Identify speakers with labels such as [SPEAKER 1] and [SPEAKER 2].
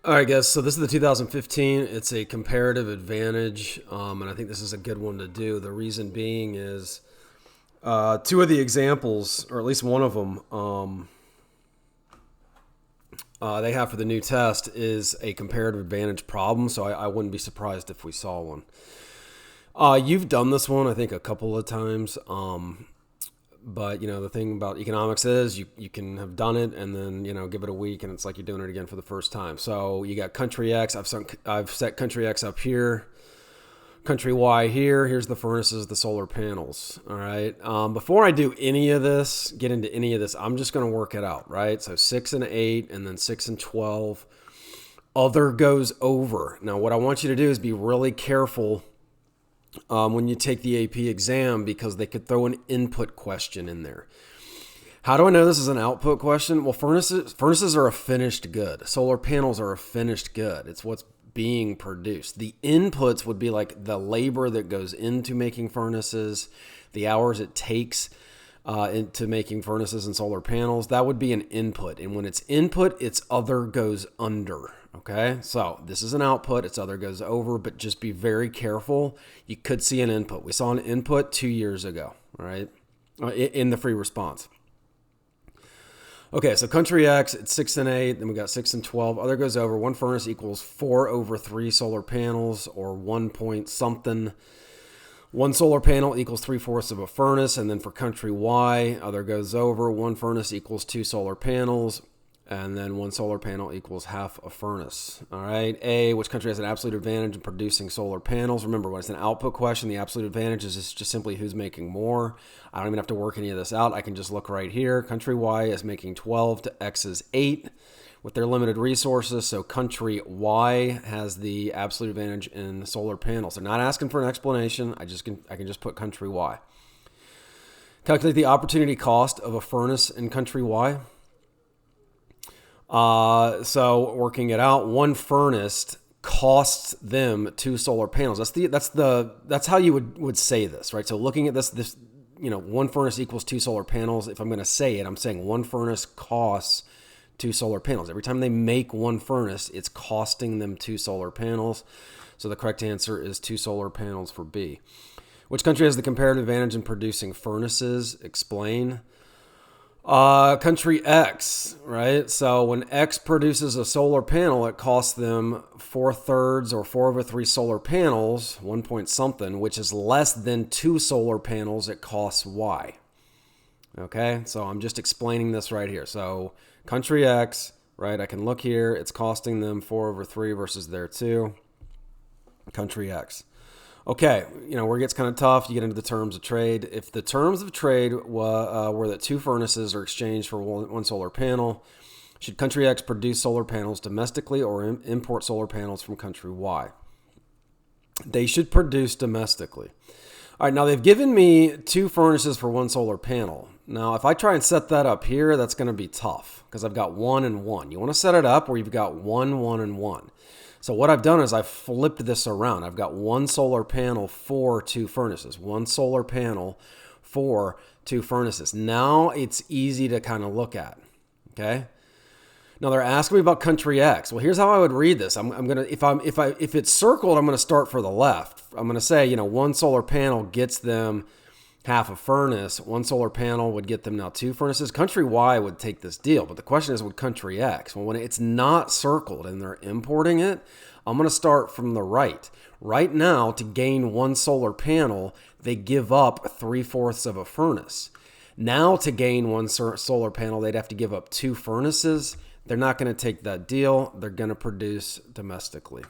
[SPEAKER 1] All right, guys. So this is the 2015. It's a comparative advantage, and I think this is a good one to do. The reason being is two of the examples, or at least one of them, they have for the new test is a comparative advantage problem. So I wouldn't be surprised if we saw one. You've done this one, I think, a couple of times. But the thing about economics is you can have done it and then give it a week and it's like you're doing it again for the first time. So you got country X. I've set country X up here, country Y here. Here's the furnaces, the solar panels. All right. Before I do any of this, get into any of this, I'm just going to work it out. Right. So 6 and 8, and then 6 and 12. Other goes over. Now, what I want you to do is be really careful when you take the AP exam, because they could throw an input question in there. How do I know this is an output question? Well, furnaces are a finished good. Solar panels are a finished good. It's what's being produced. The inputs would be like the labor that goes into making furnaces, the hours it takes into making furnaces and solar panels. That would be an input. And when it's input, its other goes under. Okay, so this is an output, its other goes over, but just be very careful. You could see an input. We saw an input 2 years ago, all right, in the free response. Okay, so country X, it's 6 and 8, then we got 6 and 12. Other goes over. One furnace equals 4 over 3 solar panels, or 1 point something. One solar panel equals 3/4 of a furnace. And then for country Y, other goes over. One furnace equals 2 solar panels. And then one solar panel equals half a furnace. All right. A, which country has an absolute advantage in producing solar panels? Remember, when it's an output question, the absolute advantage is just simply who's making more. I don't even have to work any of this out. I can just look right here. Country Y is making 12 to X's 8 with their limited resources. So country Y has the absolute advantage in solar panels. They're not asking for an explanation. I can just put country Y. Calculate the opportunity cost of a furnace in country Y. So working it out, one furnace costs them 2 solar panels. That's how you would say this, right? So looking at this, one furnace equals 2 solar panels. If I'm going to say it, I'm saying one furnace costs 2 solar panels. Every time they make one furnace, it's costing them 2 solar panels. So the correct answer is 2 solar panels for B. Which country has the comparative advantage in producing furnaces? Explain. Country X, right? So when X produces a solar panel, it costs them 4/3 or 4 over 3 solar panels, 1 point something, which is less than 2 solar panels it costs Y. Okay, so I'm just explaining this right here. So country X, right? I can look here. It's costing them 4 over 3 versus their 2. Country X. Okay, where it gets kind of tough, you get into the terms of trade. If the terms of trade were that 2 furnaces are exchanged for one solar panel, should country X produce solar panels domestically or import solar panels from country Y? They should produce domestically. All right, now they've given me 2 furnaces for 1 solar panel. Now, if I try and set that up here, that's going to be tough because I've got 1 and 1. You want to set it up where you've got 1, 1, and 1. So what I've done is I've flipped this around. I've got 1 solar panel for 2 furnaces. 1 solar panel for 2 furnaces. Now it's easy to kind of look at. Okay. Now they're asking me about country X. Well, here's how I would read this. I'm gonna if it's circled, I'm gonna start for the left. I'm gonna say 1 solar panel gets them half a furnace. 1 solar panel would get them now 2 furnaces. Country Y would take this deal, but the question is, would country X? Well, when it's not circled and they're importing it, I'm going to start from the right. Right now, to gain 1 solar panel, they give up 3/4 of a furnace. Now, to gain 1 solar panel, they'd have to give up 2 furnaces. They're not going to take that deal. They're going to produce domestically.